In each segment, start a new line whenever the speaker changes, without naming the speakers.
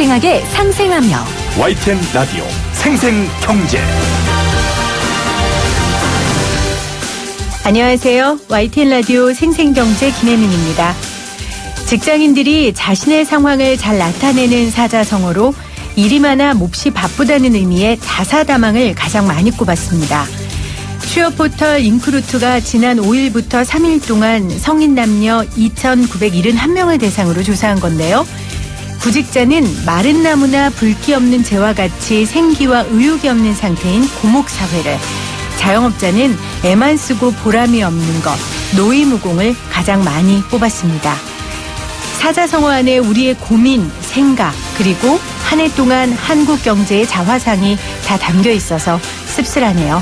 생생하게 상생하며
YTN 라디오 생생경제.
안녕하세요. YTN 라디오 생생경제 김혜민입니다. 직장인들이 자신의 상황을 잘 나타내는 사자성어로 일이 많아 몹시 바쁘다는 의미의 다사다망을 가장 많이 꼽았습니다. 취업 포털 인크루트가 지난 5일부터 3일 동안 성인 남녀 2,971명을 대상으로 조사한 건데요. 구직자는 마른 나무나 붉기 없는 재와 같이 생기와 의욕이 없는 상태인 고목사회를, 자영업자는 애만 쓰고 보람이 없는 것, 노이무공을 가장 많이 뽑았습니다. 사자성어 안에 우리의 고민, 생각, 그리고 한 해 동안 한국 경제의 자화상이 다 담겨 있어서 씁쓸하네요.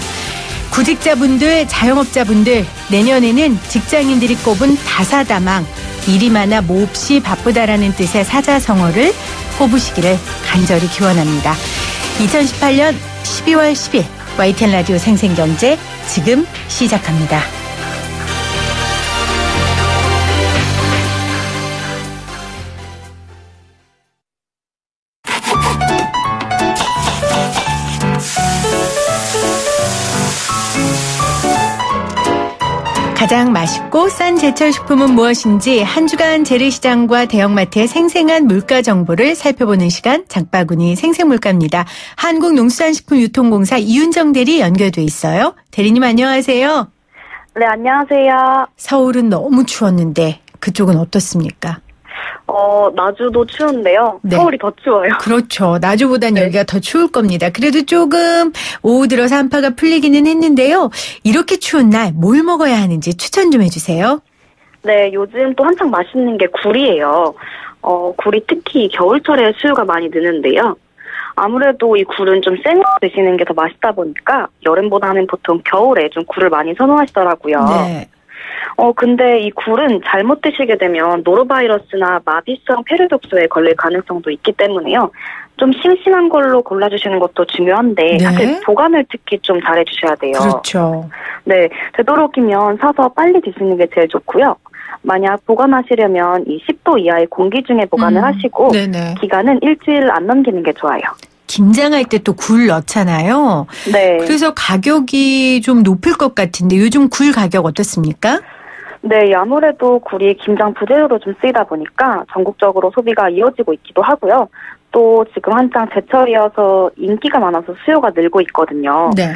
구직자분들, 자영업자분들, 내년에는 직장인들이 꼽은 다사다망, 일이 많아 몹시 바쁘다라는 뜻의 사자성어를 꼽으시기를 간절히 기원합니다. 2018년 12월 10일 YTN 라디오 생생경제 지금 시작합니다. 가장 맛있고 싼 제철식품은 무엇인지 한 주간 재래시장과 대형마트의 생생한 물가 정보를 살펴보는 시간, 장바구니 생생물가입니다. 한국농수산식품유통공사 이윤정 대리 연결돼 있어요. 대리님 안녕하세요.
네, 안녕하세요.
서울은 너무 추웠는데 그쪽은 어떻습니까?
나주도 추운데요.
네.
서울이 더 추워요.
그렇죠. 나주보단
네.
여기가 더 추울 겁니다. 그래도 조금 오후 들어서 한파가 풀리기는 했는데요. 이렇게 추운 날 뭘 먹어야 하는지 추천 좀 해주세요.
네, 요즘 또 한창 맛있는 게 굴이에요. 굴이 특히 겨울철에 수요가 많이 느는데요. 아무래도 이 굴은 좀 생으로 드시는 게 더 맛있다 보니까 여름보다는 보통 겨울에 좀 굴을 많이 선호하시더라고요.
네.
근데 이 굴은 잘못 드시게 되면 노로바이러스나 마비성 폐렴독소에 걸릴 가능성도 있기 때문에요. 좀 싱싱한 걸로 골라주시는 것도 중요한데,
네.
보관을 특히 좀 잘해주셔야 돼요.
그렇죠.
네, 되도록이면 사서 빨리 드시는 게 제일 좋고요. 만약 보관하시려면 이 10도 이하의 공기 중에 보관을 하시고,
네네.
기간은 일주일 안 넘기는 게 좋아요.
김장할 때 또 굴 넣잖아요.
네.
그래서 가격이 좀 높을 것 같은데 요즘 굴 가격 어떻습니까?
네, 아무래도 굴이 김장 부재료로 좀 쓰이다 보니까 전국적으로 소비가 이어지고 있기도 하고요. 또 지금 한창 제철이어서 인기가 많아서 수요가 늘고 있거든요.
네.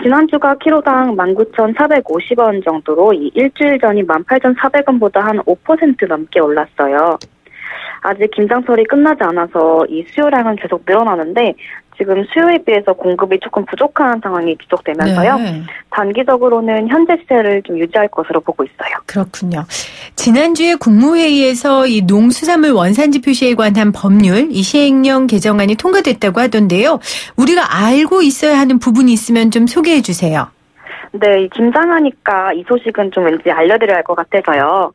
지난주가 키로당 19,450원 정도로 이 일주일 전인 18,400원보다 한 5% 넘게 올랐어요. 아직 김장철이 끝나지 않아서 이 수요량은 계속 늘어나는데 지금 수요에 비해서 공급이 조금 부족한 상황이 지속되면서요.
네.
단기적으로는 현재 시세를 좀 유지할 것으로 보고 있어요.
그렇군요. 지난주에 국무회의에서 이 농수산물 원산지 표시에 관한 법률, 이 시행령 개정안이 통과됐다고 하던데요. 우리가 알고 있어야 하는 부분이 있으면 좀 소개해 주세요.
네, 이 김장하니까 이 소식은 좀 왠지 알려드려야 할 것 같아서요.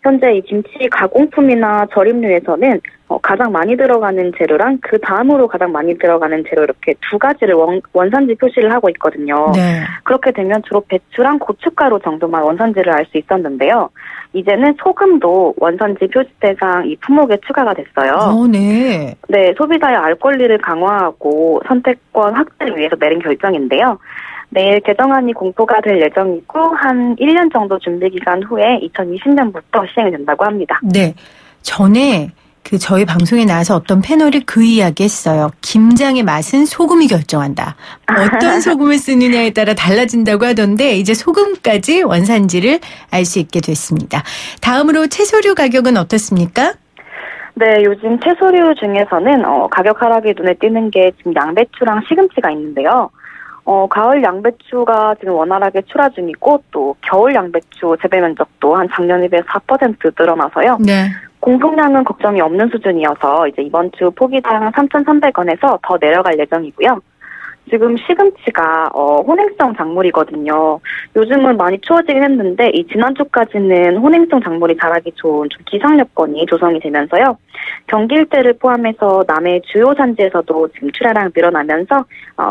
현재 이 김치 가공품이나 절임류에서는 가장 많이 들어가는 재료랑 그 다음으로 가장 많이 들어가는 재료 이렇게 두 가지를 원산지 표시를 하고 있거든요.
네.
그렇게 되면 주로 배추랑 고춧가루 정도만 원산지를 알 수 있었는데요. 이제는 소금도 원산지 표시 대상 이 품목에 추가가 됐어요.
네.
네, 소비자의 알 권리를 강화하고 선택권 확대를 위해서 내린 결정인데요. 내일 개정안이 공포가 될 예정이고 한 1년 정도 준비 기간 후에 2020년부터 시행이 된다고 합니다.
네. 전에 저희 방송에 나와서 어떤 패널이 그 이야기 했어요. 김장의 맛은 소금이 결정한다. 어떤 소금을 쓰느냐에 따라 달라진다고 하던데 이제 소금까지 원산지를 알 수 있게 됐습니다. 다음으로 채소류 가격은 어떻습니까?
네, 요즘 채소류 중에서는 가격 하락이 눈에 띄는 게 지금 양배추랑 시금치가 있는데요. 가을 양배추가 지금 원활하게 출하 중이고 또 겨울 양배추 재배 면적도 한 작년에 비해 4% 늘어나서요.
네.
공급량은 걱정이 없는 수준이어서 이제 이번 주 포기당 3,300원에서 더 내려갈 예정이고요. 지금 시금치가 혼행성 작물이거든요. 요즘은 많이 추워지긴 했는데 이 지난주까지는 혼행성 작물이 자라기 좋은 좀 기상 여건이 조성이 되면서요. 경기 일대를 포함해서 남해 주요 산지에서도 지금 출하량 늘어나면서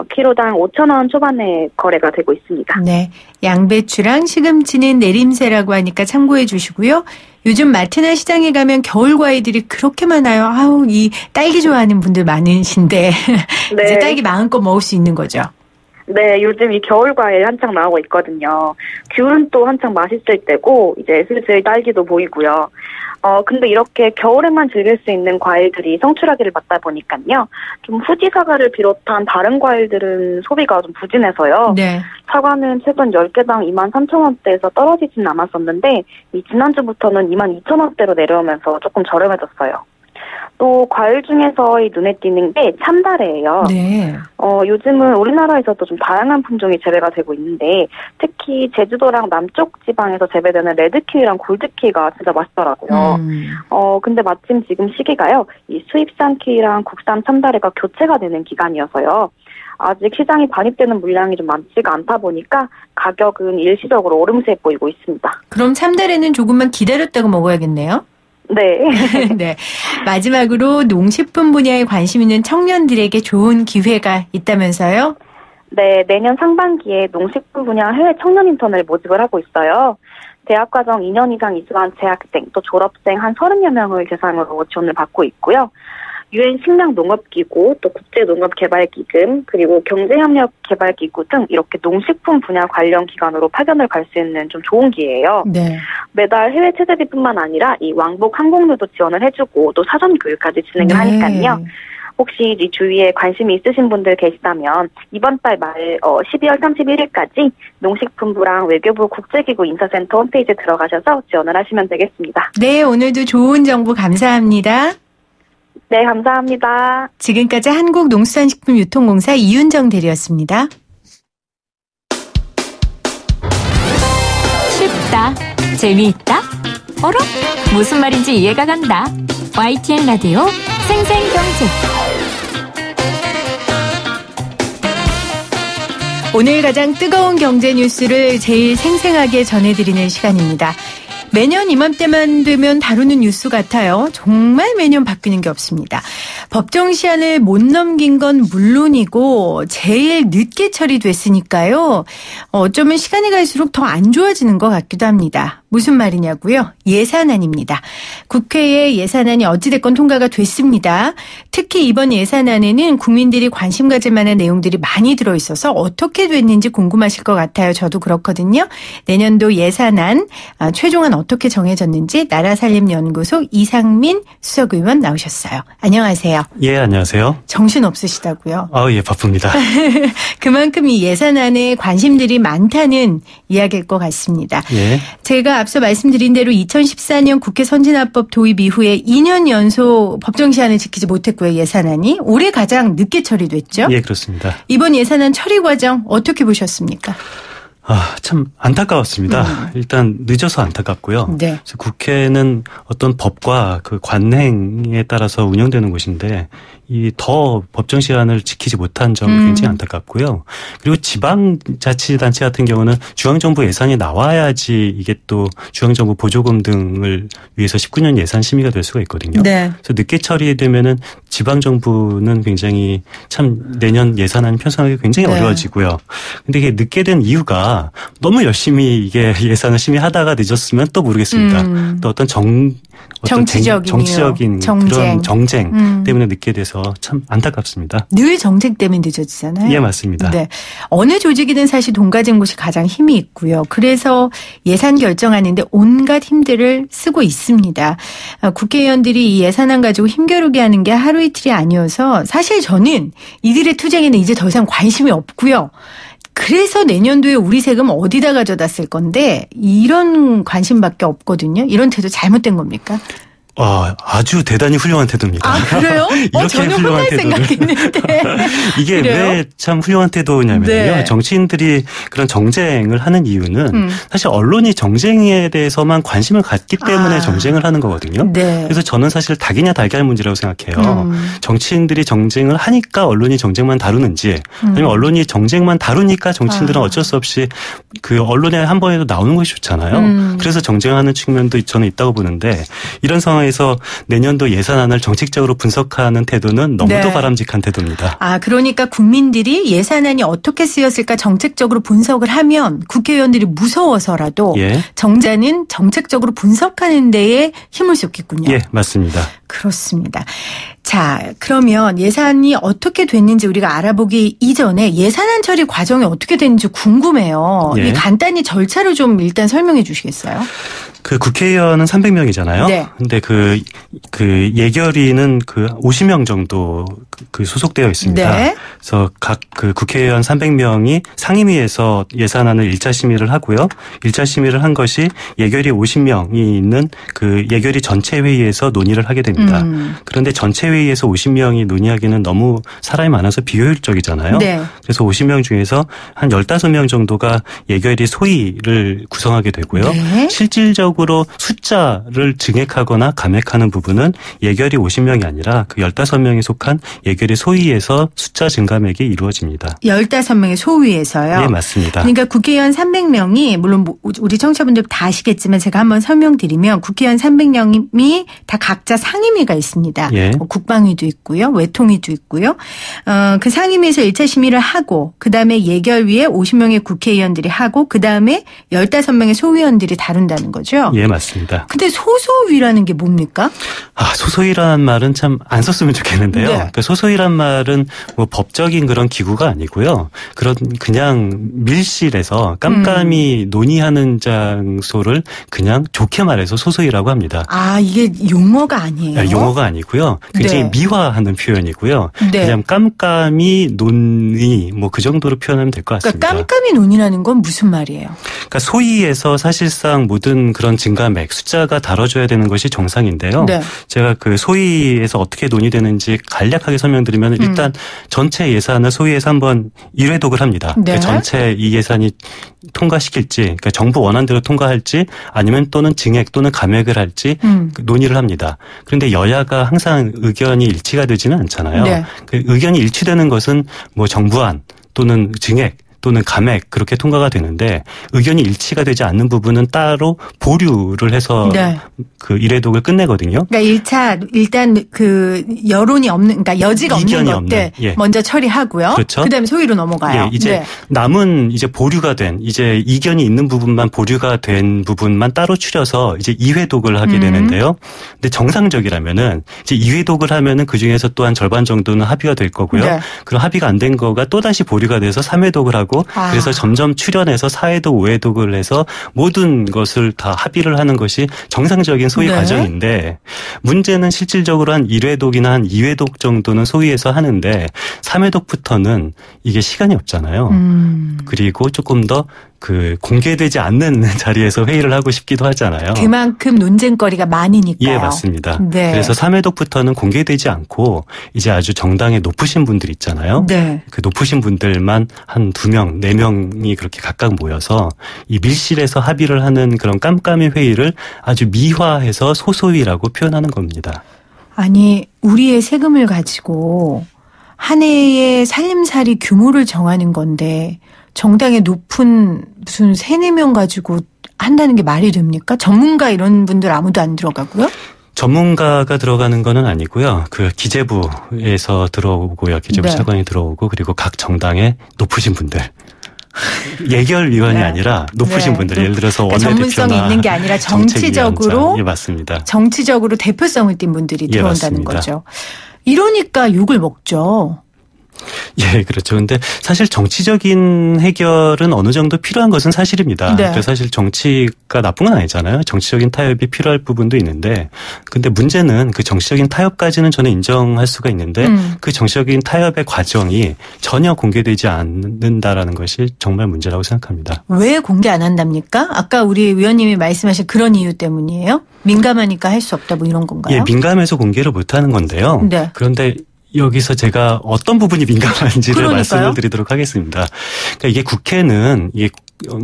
키로당 5,000원 초반에 거래가 되고 있습니다.
네, 양배추랑 시금치는 내림세라고 하니까 참고해 주시고요. 요즘 마트나 시장에 가면 겨울 과일들이 그렇게 많아요. 아우, 이 딸기 좋아하는 분들 많으신데
네.
이제 딸기 마음껏 먹을 수 있는 거죠.
네, 요즘 이 겨울 과일 한창 나오고 있거든요. 귤은 또 한창 맛있을 때고, 이제 슬슬 딸기도 보이고요. 근데 이렇게 겨울에만 즐길 수 있는 과일들이 성출하기를 맞다 보니까요. 좀 후지 사과를 비롯한 다른 과일들은 소비가 좀 부진해서요.
네.
사과는 최근 10개당 23,000원대에서 떨어지진 않았었는데, 이 지난주부터는 22,000원대로 내려오면서 조금 저렴해졌어요. 또 과일 중에서 이 눈에 띄는 게 참다래예요.
네.
요즘은 우리나라에서도 좀 다양한 품종이 재배가 되고 있는데 특히 제주도랑 남쪽 지방에서 재배되는 레드키위랑 골드키위가 진짜 맛있더라고요. 근데 마침 지금 시기가요. 이 수입산 키위랑 국산 참다래가 교체가 되는 기간이어서요. 아직 시장이 반입되는 물량이 좀 많지가 않다 보니까 가격은 일시적으로 오름세 보이고 있습니다.
그럼 참다래는 조금만 기다렸다가 먹어야겠네요.
네.
네. 마지막으로 농식품 분야에 관심 있는 청년들에게 좋은 기회가 있다면서요?
네, 내년 상반기에 농식품 분야 해외 청년 인턴을 모집을 하고 있어요. 대학과정 2년 이상 이수한 재학생, 또 졸업생 한 30여 명을 대상으로 지원을 받고 있고요. 유엔 식량농업기구, 또 국제농업개발기금, 그리고 경제협력개발기구 등 이렇게 농식품 분야 관련 기관으로 파견을 갈 수 있는 좀 좋은 기회예요.
네. 매달
해외 체제비뿐만 아니라 이 왕복 항공료도 지원을 해주고 또 사전 교육까지 진행을 하니까요. 혹시 이 주위에 관심이 있으신 분들 계시다면 이번 달 말 12월 31일까지 농식품부랑 외교부 국제기구 인사센터 홈페이지에 들어가셔서 지원을 하시면 되겠습니다.
네, 오늘도 좋은 정보 감사합니다.
네, 감사합니다.
지금까지 한국농수산식품유통공사 이윤정 대리였습니다.
쉽다, 재미있다, 어라? 무슨 말인지 이해가 간다. YTN 라디오 생생경제.
오늘 가장 뜨거운 경제 뉴스를 제일 생생하게 전해드리는 시간입니다. 매년 이맘때만 되면 다루는 뉴스 같아요. 정말 매년 바뀌는 게 없습니다. 법정 시한을 못 넘긴 건 물론이고 제일 늦게 처리됐으니까요. 어쩌면 시간이 갈수록 더 안 좋아지는 것 같기도 합니다. 무슨 말이냐고요? 예산안입니다. 국회에 예산안이 어찌됐건 통과가 됐습니다. 특히 이번 예산안에는 국민들이 관심 가질 만한 내용들이 많이 들어있어서 어떻게 됐는지 궁금하실 것 같아요. 저도 그렇거든요. 내년도 예산안 최종안 어떻게 정해졌는지 나라살림연구소 이상민 수석의원 나오셨어요. 안녕하세요.
예, 안녕하세요.
정신 없으시다고요?
예, 바쁩니다.
그만큼 이 예산안에 관심들이 많다는 이야기일 것 같습니다.
예.
제가 앞서 말씀드린 대로 2014년 국회 선진화법 도입 이후에 2년 연속 법정 시한을 지키지 못했고요. 예산안이 올해 가장 늦게 처리됐죠?
예, 그렇습니다.
이번 예산안 처리 과정 어떻게 보셨습니까?
참 안타까웠습니다. 일단 늦어서 안타깝고요.
네.
그래서 국회는 어떤 법과 그 관행에 따라서 운영되는 곳인데 이 더 법정 시한을 지키지 못한 점이 굉장히 안타깝고요. 그리고 지방자치단체 같은 경우는 중앙정부 예산이 나와야지 이게 또 중앙정부 보조금 등을 위해서 19년 예산 심의가 될 수가 있거든요.
네.
그래서 늦게 처리되면은 지방정부는 굉장히 참 내년 예산안 편성하기 굉장히
네.
어려워지고요. 근데 이게 늦게 된 이유가 너무 열심히 이게 예산을 심의하다가 늦었으면 또 모르겠습니다. 또 어떤 정치적인 그런 정쟁 때문에 늦게 돼서 참 안타깝습니다.
늘 정책 때문에 늦어지잖아요.
예, 맞습니다.
네. 어느 조직이든 사실 돈 가진 곳이 가장 힘이 있고요. 그래서 예산 결정하는데 온갖 힘들을 쓰고 있습니다. 국회의원들이 이 예산안 가지고 힘겨루게 하는 게 하루 이틀이 아니어서 사실 저는 이들의 투쟁에는 이제 더 이상 관심이 없고요. 그래서 내년도에 우리 세금 어디다 가져다 쓸 건데 이런 관심밖에 없거든요. 이런 태도 잘못된 겁니까?
아주 대단히 훌륭한 태도입니다.
그래요?
이렇게
전혀
훌륭한
혼날 생각했는데.
이게 왜 참 훌륭한 태도냐면요.
네.
정치인들이 그런 정쟁을 하는 이유는 사실 언론이 정쟁에 대해서만 관심을 갖기 때문에 정쟁을 하는 거거든요.
네.
그래서 저는 사실 닭이냐 달걀 문제라고 생각해요. 정치인들이 정쟁을 하니까 언론이 정쟁만 다루는지 아니면 언론이 정쟁만 다루니까 정치인들은 어쩔 수 없이 그 언론에 한 번에도 나오는 것이 좋잖아요. 그래서 정쟁하는 측면도 저는 있다고 보는데 이런 상황 상황에서 내년도 예산안을 정책적으로 분석하는 태도는 너무도
네.
바람직한 태도입니다.
그러니까 국민들이 예산안이 어떻게 쓰였을까 정책적으로 분석을 하면 국회의원들이 무서워서라도
예.
정자는 정책적으로 분석하는 데에 힘을 쏟겠군요.
예, 맞습니다.
그렇습니다. 자, 그러면 예산이 어떻게 됐는지 우리가 알아보기 이전에 예산안 처리 과정이 어떻게 됐는지 궁금해요.
예.
이 간단히 절차를 좀 일단 설명해 주시겠어요?
그 국회의원은 300명이잖아요.
네.
근데 그 예결위는 50명 정도 소속되어 있습니다.
네.
그래서 각 그 국회의원 300명이 상임위에서 예산안을 1차 심의를 하고요. 1차 심의를 한 것이 예결위 50명이 있는 그 예결위 전체 회의에서 논의를 하게 됩니다. 그런데 전체 회의에서 50명이 논의하기는 너무 사람이 많아서 비효율적이잖아요.
네.
그래서 50명 중에서 한 15명 정도가 예결위 소위를 구성하게 되고요.
네.
실질적으로 숫자를 증액하거나 감액하는 부분은 예결위 50명이 아니라 그 15명이 속한 예결위 소위에서 숫자 증감액이 이루어집니다.
15명의 소위에서요.
예, 맞습니다.
그러니까 국회의원 300명이 물론 우리 청취자분들 다 아시겠지만 제가 한번 설명드리면 국회의원 300명이 다 각자 상임위가 있습니다.
예.
국방위도 있고요. 외통위도 있고요. 그 상임위에서 1차 심의를 하고 그다음에 예결위에 50명의 국회의원들이 하고 그다음에 15명의 소위원들이 다룬다는 거죠.
예, 맞습니다.
근데 소소위라는 게 뭡니까?
소소위라는 말은 참 안 썼으면 좋겠는데요.
네.
그러니까 소소위란 말은 뭐 법적인 그런 기구가 아니고요. 그냥 밀실에서 깜깜이 논의하는 장소를 그냥 좋게 말해서 소소위라고 합니다.
이게 용어가 아니에요.
용어가 아니고요. 굉장히
네.
미화하는 표현이고요.
네.
그냥 깜깜이 논의 뭐 그 정도로 표현하면 될 것 같습니다.
그러니까 깜깜이 논의라는 건 무슨 말이에요?
그러니까 소위에서 사실상 모든 그런 증감액 숫자가 다뤄져야 되는 것이 정상인데요.
네.
제가 그 소위에서 어떻게 논의되는지 간략하게 설명드리면 일단 전체 예산을 소위에서 한번 1회독을 합니다.
네.
그 전체 이 예산이 통과시킬지, 그러니까 정부 원안대로 통과할지 아니면 또는 증액 또는 감액을 할지 논의를 합니다. 그런데 여야가 항상 의견이 일치가 되지는 않잖아요.
네.
그 의견이 일치되는 것은 뭐 정부안 또는 증액 또는 감액 그렇게 통과가 되는데 의견이 일치가 되지 않는 부분은 따로 보류를 해서
네.
그 1회독을 끝내거든요.
그러니까 1차 일단 그 여론이 없는 그러니까 여지가 없는
이견이
것들
없는, 예.
먼저 처리하고요.
그렇죠.
그다음에 소위로 넘어가요.
예, 이제
네.
남은 이제 보류가 된 이제 이견이 있는 부분만 보류가 된 부분만 따로 추려서 이제 2회독을 하게 되는데요. 근데 정상적이라면은 이제 2회독을 하면은 그 중에서 또한 절반 정도는 합의가 될 거고요.
네.
그럼 합의가 안 된 거가 또 다시 보류가 돼서 3회독을 하고 그래서 점점 추려내서 4회독, 5회독을 해서 모든 것을 다 합의를 하는 것이 정상적인 소위
네.
과정인데 문제는 실질적으로 한 1회독이나 한 2회독 정도는 소위에서 하는데 3회독부터는 이게 시간이 없잖아요. 그리고 조금 더 공개되지 않는 자리에서 회의를 하고 싶기도 하잖아요.
그만큼 논쟁거리가 많으니까요.
예, 맞습니다.
네.
그래서 3회독부터는 공개되지 않고 이제 아주 정당에 높으신 분들 있잖아요.
네.
그 높으신 분들만 한 2명, 4명이 그렇게 각각 모여서 이 밀실에서 합의를 하는 그런 깜깜이 회의를 아주 미화해서 소소위라고 표현하는 겁니다.
아니 우리의 세금을 가지고 한 해의 살림살이 규모를 정하는 건데 정당의 높은 무슨 3-4명 가지고 한다는 게 말이 됩니까? 전문가 이런 분들 아무도 안 들어가고요?
전문가가 들어가는 거는 아니고요. 그 기재부에서 들어오고요. 기재부
네.
차관이 들어오고 그리고 각 정당의 높으신 분들. 예결위원이
네.
아니라 높으신
네.
분들 예를 들어서
그러니까
원내대표나
전문성이 있는 게 아니라 정치적으로
예, 맞습니다.
정치적으로 대표성을 띈 분들이
예,
들어온다는
맞습니다.
거죠. 이러니까 욕을 먹죠.
예, 그렇죠. 근데 사실 정치적인 해결은 어느 정도 필요한 것은 사실입니다.
네.
그래서 사실 정치가 나쁜 건 아니잖아요. 정치적인 타협이 필요할 부분도 있는데, 근데 문제는 그 정치적인 타협까지는 저는 인정할 수가 있는데, 그 정치적인 타협의 과정이 전혀 공개되지 않는다라는 것이 정말 문제라고 생각합니다.
왜 공개 안 한답니까? 아까 우리 위원님이 말씀하신 그런 이유 때문이에요? 민감하니까 할 수 없다 뭐 이런 건가요?
예, 민감해서 공개를 못 하는 건데요.
네.
그런데 여기서 제가 어떤 부분이 민감한지를
그러니까요.
말씀을 드리도록 하겠습니다. 그러니까 이게 국회는 이게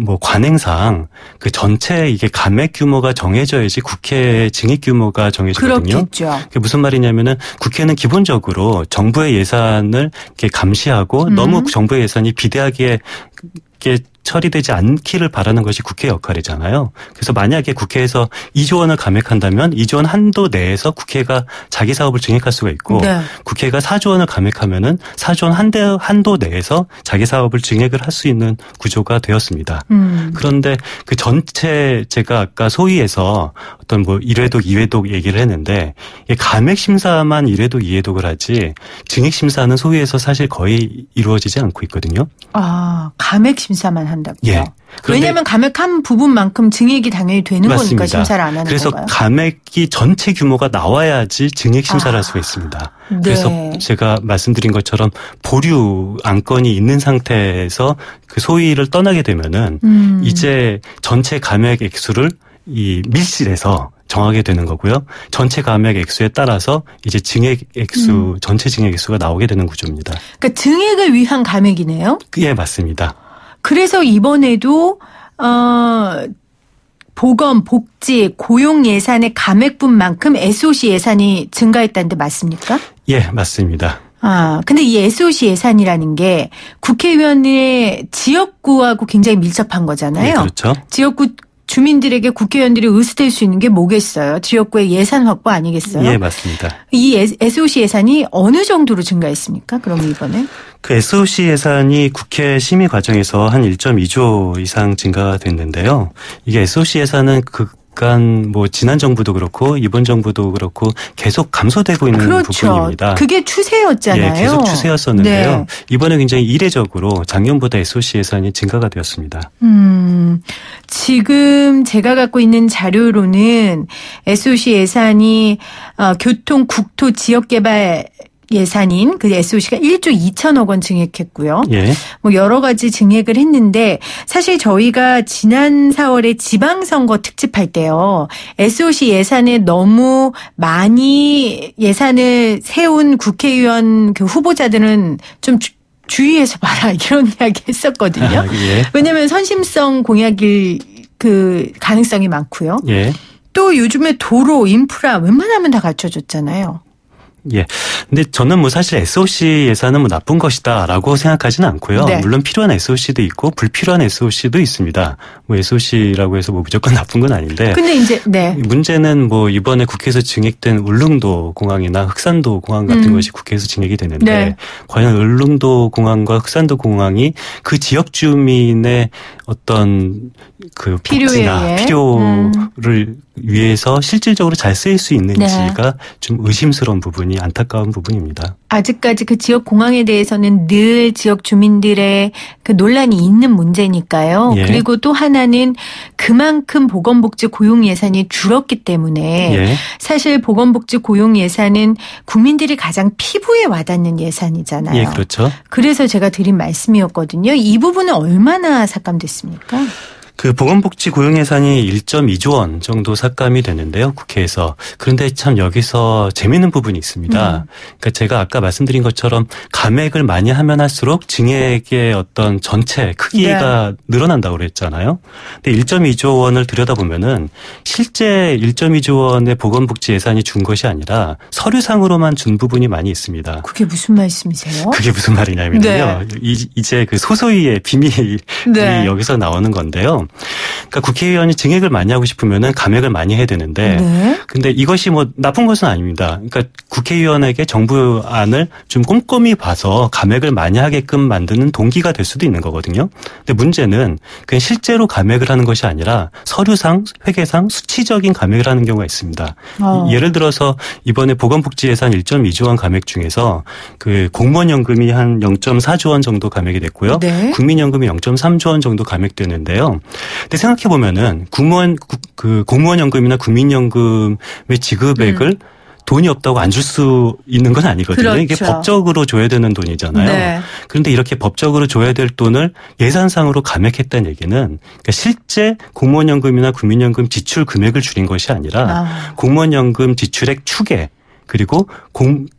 뭐 관행상 그 전체 이게 감액 규모가 정해져야지 국회 증액 규모가 정해지거든요.
그렇겠죠.
그게 무슨 말이냐면은 국회는 기본적으로 정부의 예산을 이렇게 감시하고 너무 정부의 예산이 비대하게 이렇게 처리되지 않기를 바라는 것이 국회의 역할이잖아요. 그래서 만약에 국회에서 2조 원을 감액한다면 2조 원 한도 내에서 국회가 자기 사업을 증액할 수가 있고
네.
국회가 4조 원을 감액하면은 4조 원 한도 내에서 자기 사업을 증액을 할 수 있는 구조가 되었습니다. 그런데 그 전체 제가 아까 소위에서 어떤 뭐 1회독, 2회독 얘기를 했는데 감액 심사만 1회독, 2회독을 하지 증액 심사는 소위에서 사실 거의 이루어지지 않고 있거든요.
아, 감액 심사만 한다고요?
예.
왜냐하면 감액한 부분만큼 증액이 당연히 되는
맞습니다.
거니까 심사를 안 하는
그래서
건가요?
감액이 전체 규모가 나와야지 증액 심사를 할 수가 있습니다.
네.
그래서 제가 말씀드린 것처럼 보류 안건이 있는 상태에서 그 소위를 떠나게 되면은 이제 전체 감액 액수를 이 밀실에서 정하게 되는 거고요. 전체 감액 액수에 따라서 이제 증액 액수, 전체 증액 액수가 나오게 되는 구조입니다.
그러니까 증액을 위한 감액이네요?
예, 맞습니다.
그래서 이번에도 보건, 복지, 고용 예산의 감액분만큼 SOC 예산이 증가했다는데 맞습니까?
예, 맞습니다.
아, 근데 이 SOC 예산이라는 게 국회의원의 지역구하고 굉장히 밀접한 거잖아요.
예, 그렇죠.
지역구 주민들에게 국회의원들이 의수될 수 있는 게 뭐겠어요? 지역구의 예산 확보 아니겠어요?
예, 맞습니다.
이 SOC 예산이 어느 정도로 증가했습니까? 그럼 이번에?
그 SOC 예산이 국회 심의 과정에서 한 1.2조 이상 증가가 됐는데요. 이게 SOC 예산은 그간 뭐 지난 정부도 그렇고 이번 정부도 그렇고 계속 감소되고 있는
그렇죠.
부분입니다.
그게 추세였잖아요.
예, 계속 추세였었는데요.
네.
이번에 굉장히 이례적으로 작년보다 SOC 예산이 증가가 되었습니다.
지금 제가 갖고 있는 자료로는 SOC 예산이 교통, 국토, 지역개발 예산인 그 SOC가 1조 2천억 원 증액했고요.
예.
뭐 여러 가지 증액을 했는데 사실 저희가 지난 4월에 지방선거 특집할 때요. SOC 예산에 너무 많이 예산을 세운 국회의원 그 후보자들은 좀 주의해서 봐라 이런 이야기 했었거든요.
예.
왜냐하면 선심성 공약일 그 가능성이 많고요.
예.
또 요즘에 도로, 인프라 웬만하면 다 갖춰줬잖아요.
예. 근데 저는 뭐 사실 SOC 예산은 뭐 나쁜 것이다라고 생각하지는 않고요.
네.
물론 필요한 SOC도 있고 불필요한 SOC도 있습니다. 뭐 SOC라고 해서 뭐 무조건 나쁜 건 아닌데.
근데 이제 네.
문제는 뭐 이번에 국회에서 증액된 울릉도 공항이나 흑산도 공항 같은 것이 국회에서 증액이 되는데
네.
과연 울릉도 공항과 흑산도 공항이 그 지역 주민의 어떤 그 복지나 필요를 위해서 실질적으로 잘 쓰일 수 있는지가 좀 의심스러운 부분이 안타까운 부분입니다.
아직까지 그 지역 공항에 대해서는 늘 지역 주민들의 그 논란이 있는 문제니까요.
예.
그리고 또 하나는 그만큼 보건복지 고용 예산이 줄었기 때문에
예.
사실 보건복지 고용 예산은 국민들이 가장 피부에 와닿는 예산이잖아요.
예, 그렇죠.
그래서 제가 드린 말씀이었거든요. 이 부분은 얼마나 삭감됐습니까?
그 보건복지 고용 예산이 1.2조 원 정도 삭감이 되는데요, 국회에서. 그런데 참 여기서 재미있는 부분이 있습니다. 그러니까 제가 아까 말씀드린 것처럼 감액을 많이 하면 할수록 증액의 어떤 전체 크기가 늘어난다고 그랬잖아요. 근데 1.2조 원을 들여다보면은 실제 1.2조 원의 보건복지 예산이 준 것이 아니라 서류상으로만 준 부분이 많이 있습니다.
그게 무슨 말씀이세요?
그게 무슨 말이냐면요.
네.
이제 그 소소위의 비밀이
네.
여기서 나오는 건데요. 그러니까 국회의원이 증액을 많이 하고 싶으면은 감액을 많이 해야 되는데,
네.
근데 이것이 뭐 나쁜 것은 아닙니다. 그러니까 국회의원에게 정부안을 좀 꼼꼼히 봐서 감액을 많이 하게끔 만드는 동기가 될 수도 있는 거거든요. 근데 문제는 그냥 실제로 감액을 하는 것이 아니라 서류상, 회계상 수치적인 감액을 하는 경우가 있습니다. 예를 들어서 이번에 보건복지 예산 1.2조 원 감액 중에서 그 공무원연금이 한 0.4조 원 정도 감액이 됐고요.
네.
국민연금이 0.3조 원 정도 감액되는데요. 근데 생각해 보면은 공무원연금이나 국민연금의 지급액을 돈이 없다고 안 줄 수 있는 건 아니거든요.
그렇죠.
이게 법적으로 줘야 되는 돈이잖아요.
네.
그런데 이렇게 법적으로 줘야 될 돈을 예산상으로 감액했다는 얘기는 그러니까 실제 공무원연금이나 국민연금 지출 금액을 줄인 것이 아니라 공무원연금 지출액 축에 그리고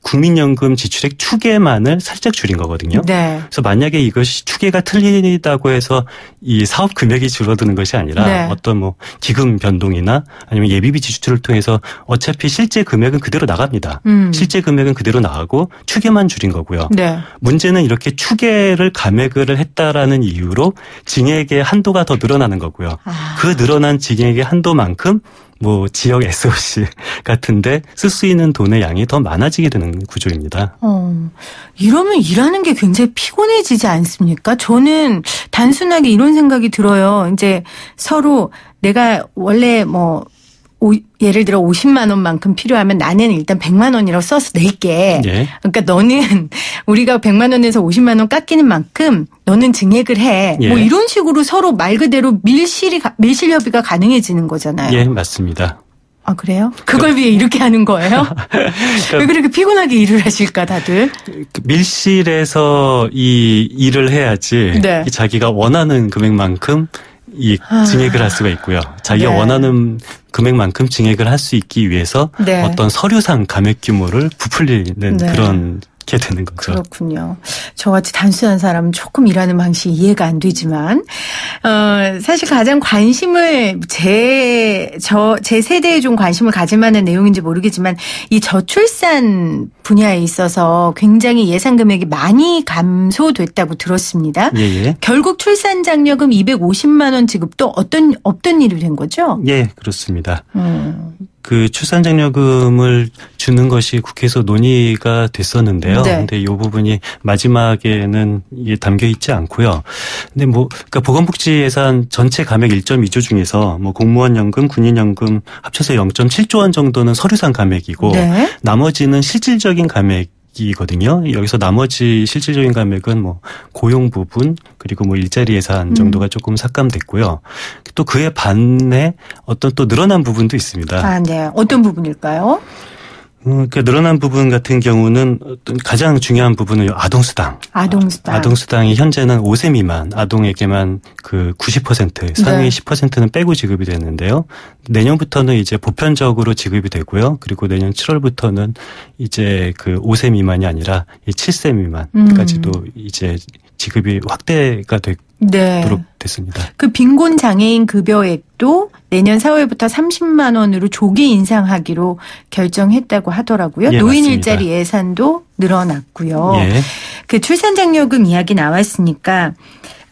국민연금 지출액 추계만을 살짝 줄인 거거든요.
네.
그래서 만약에 이것이 추계가 틀리다고 해서 이 사업 금액이 줄어드는 것이 아니라
네.
어떤 뭐 기금 변동이나 아니면 예비비 지출을 통해서 어차피 실제 금액은 그대로 나갑니다. 실제 금액은 그대로 나가고 추계만 줄인 거고요.
네.
문제는 이렇게 추계를 감액을 했다라는 이유로 징액의 한도가 더 늘어나는 거고요. 그 늘어난 징액의 한도만큼 뭐 지역 SOC 같은데 쓸 수 있는 돈의 양이 더 많아지게 되는 구조입니다.
이러면 일하는 게 굉장히 피곤해지지 않습니까? 저는 단순하게 이런 생각이 들어요. 이제 서로 내가 원래 뭐 예를 들어 50만 원만큼 필요하면 나는 일단 100만 원이라고 써서 낼게.
예.
그러니까 너는 우리가 100만 원에서 50만 원 깎이는 만큼 너는 증액을 해.
예.
뭐 이런 식으로 서로 말 그대로 밀실 협의가 가능해지는 거잖아요.
예, 맞습니다.
아, 그래요? 그걸 위해 이렇게 하는 거예요? 왜 그렇게 피곤하게 일을 하실까, 다들?
밀실에서 이 일을 해야지
네.
자기가 원하는 금액만큼 이 증액을 할 수가 있고요. 자기가
네.
원하는 금액만큼 증액을 할 수 있기 위해서
네.
어떤 서류상 감액 규모를 부풀리는
네.
그런 게 되는 거죠.
그렇군요. 저같이 단순한 사람은 조금 일하는 방식이 이해가 안 되지만, 사실 가장 관심을, 제 세대에 좀 관심을 가질 만한 내용인지 모르겠지만, 이 저출산 분야에 있어서 굉장히 예산 금액이 많이 감소됐다고 들었습니다.
예.
결국 출산 장려금 250만 원 지급도 없던 일이 된 거죠?
예, 그렇습니다. 그 출산장려금을 주는 것이 국회에서 논의가 됐었는데요.
네.
근데 이 부분이 마지막에는 이게 담겨 있지 않고요. 근데 뭐 그러니까 보건복지 예산 전체 감액 1.2조 중에서 뭐 공무원 연금, 군인 연금 합쳐서 0.7조 원 정도는 서류상 감액이고
네.
나머지는 실질적인 감액이거든요. 여기서 나머지 실질적인 감액은 뭐 고용 부분 그리고 뭐 일자리 예산 정도가 조금 삭감됐고요. 또 그에 반해 어떤 또 늘어난 부분도 있습니다.
아, 네. 어떤 부분일까요?
그 늘어난 부분 같은 경우는 어떤 가장 중요한 부분은 아동수당.
아동수당.
아동수당이 현재는 5세 미만 아동에게만 그 90% 상위
네.
10%는 빼고 지급이 되는데요. 내년부터는 이제 보편적으로 지급이 되고요. 그리고 내년 7월부터는 이제 그 5세 미만이 아니라 7세 미만까지도 이제 지급이 확대가 되도록
네.
됐습니다.
그 빈곤 장애인 급여액도 내년 4월부터 30만 원으로 조기 인상하기로 결정했다고 하더라고요.
예,
노인
맞습니다.
일자리 예산도 늘어났고요.
예.
그 출산장려금 이야기 나왔으니까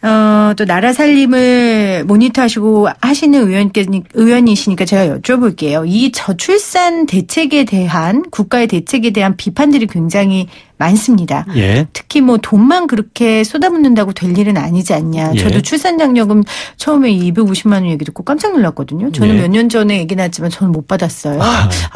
또 나라 살림을 모니터하시고 하시는 의원이시니까 제가 여쭤볼게요. 이 저출산 대책에 대한 국가의 대책에 대한 비판들이 굉장히 많습니다.
예.
특히 뭐 돈만 그렇게 쏟아붓는다고 될 일은 아니지 않냐.
예.
저도 출산장려금 처음에 250만 원 얘기 듣고 깜짝 놀랐거든요. 저는
예.
몇 년 전에 얘기 났지만 저는 못 받았어요.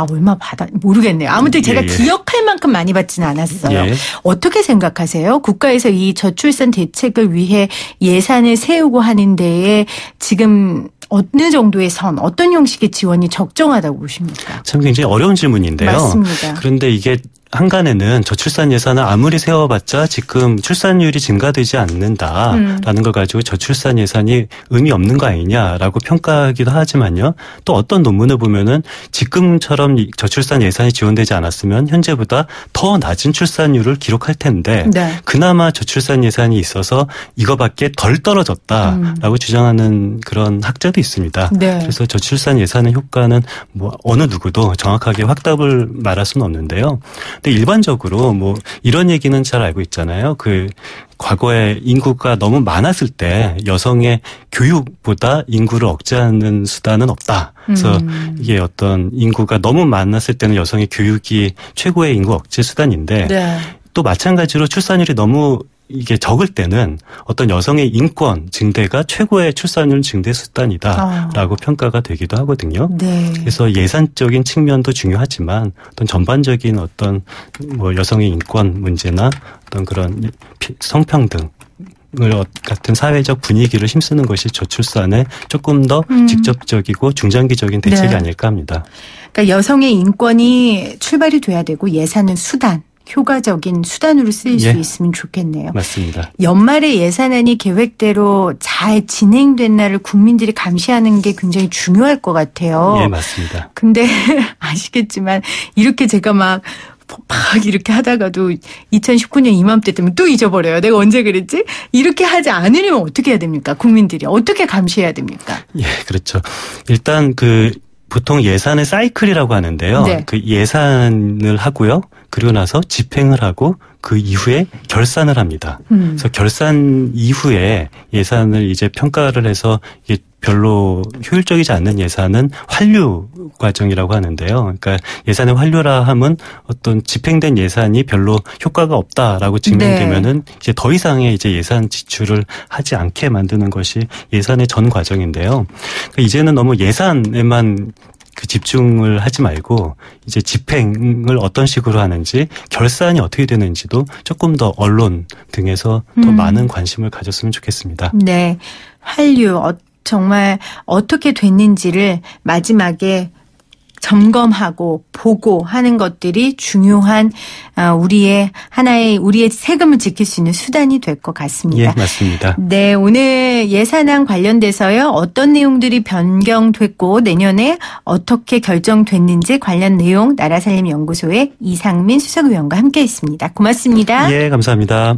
얼마 모르겠네요. 아무튼 제가
예.
기억할 만큼 많이 받지는 않았어요.
예.
어떻게 생각하세요? 국가에서 이 저출산 대책을 위해 예산을 세우고 하는 데에 지금 어느 정도의 선, 어떤 형식의 지원이 적정하다고 보십니까?
참 굉장히 어려운 질문인데요.
맞습니다.
그런데 이게 한간에는 저출산 예산을 아무리 세워봤자 지금 출산율이 증가되지 않는다라는 걸 가지고 저출산 예산이 의미 없는 거 아니냐라고 평가하기도 하지만요. 또 어떤 논문을 보면은 지금처럼 저출산 예산이 지원되지 않았으면 현재보다 더 낮은 출산율을 기록할 텐데
네.
그나마 저출산 예산이 있어서 이거밖에 덜 떨어졌다라고 주장하는 그런 학자도 있습니다.
네.
그래서 저출산 예산의 효과는 뭐 어느 누구도 정확하게 확답을 말할 수는 없는데요. 근데 일반적으로 뭐 이런 얘기는 잘 알고 있잖아요. 그 과거에 인구가 너무 많았을 때 여성의 교육보다 인구를 억제하는 수단은 없다. 그래서 이게 어떤 인구가 너무 많았을 때는 여성의 교육이 최고의 인구 억제 수단인데
네.
또 마찬가지로 출산율이 너무 이게 적을 때는 어떤 여성의 인권 증대가 최고의 출산율 증대 수단이다라고 평가가 되기도 하거든요.
네.
그래서 예산적인 측면도 중요하지만 어떤 전반적인 어떤 뭐 여성의 인권 문제나 어떤 그런 성평등 같은 사회적 분위기를 힘쓰는 것이 저출산에 조금 더 직접적이고 중장기적인 대책이
네.
아닐까 합니다.
그러니까 여성의 인권이 출발이 돼야 되고 예산은 수단. 효과적인 수단으로 쓰일 수 있으면 좋겠네요.
맞습니다.
연말에 예산안이 계획대로 잘 진행됐나를 국민들이 감시하는 게 굉장히 중요할 것 같아요.
예, 맞습니다.
근데 아시겠지만 이렇게 제가 막 이렇게 하다가도 2019년 이맘때 되면 또 잊어버려요. 내가 언제 그랬지? 이렇게 하지 않으려면 어떻게 해야 됩니까? 국민들이 어떻게 감시해야 됩니까?
예, 그렇죠. 일단 보통 예산의 사이클이라고 하는데요.
네.
그 예산을 하고요. 그리고 나서 집행을 하고 그 이후에 결산을 합니다. 그래서 결산 이후에 예산을 이제 평가를 해서 이게 별로 효율적이지 않는 예산은 환류 과정이라고 하는데요. 그러니까 예산의 환류라 함은 어떤 집행된 예산이 별로 효과가 없다라고 증명되면은 이제 더 이상의 이제 예산 지출을 하지 않게 만드는 것이 예산의 전 과정인데요. 그러니까 이제는 너무 예산에만 집중을 하지 말고 이제 집행을 어떤 식으로 하는지 결산이 어떻게 되는지도 조금 더 언론 등에서 더 많은 관심을 가졌으면 좋겠습니다.
네. 환류 정말 어떻게 됐는지를 마지막에 점검하고 보고 하는 것들이 중요한 우리의 세금을 지킬 수 있는 수단이 될 것 같습니다.
예, 맞습니다.
네, 오늘 예산안 관련돼서요. 어떤 내용들이 변경됐고 내년에 어떻게 결정됐는지 관련 내용 나라살림연구소의 이상민 수석위원과 함께했습니다. 고맙습니다.
예, 감사합니다.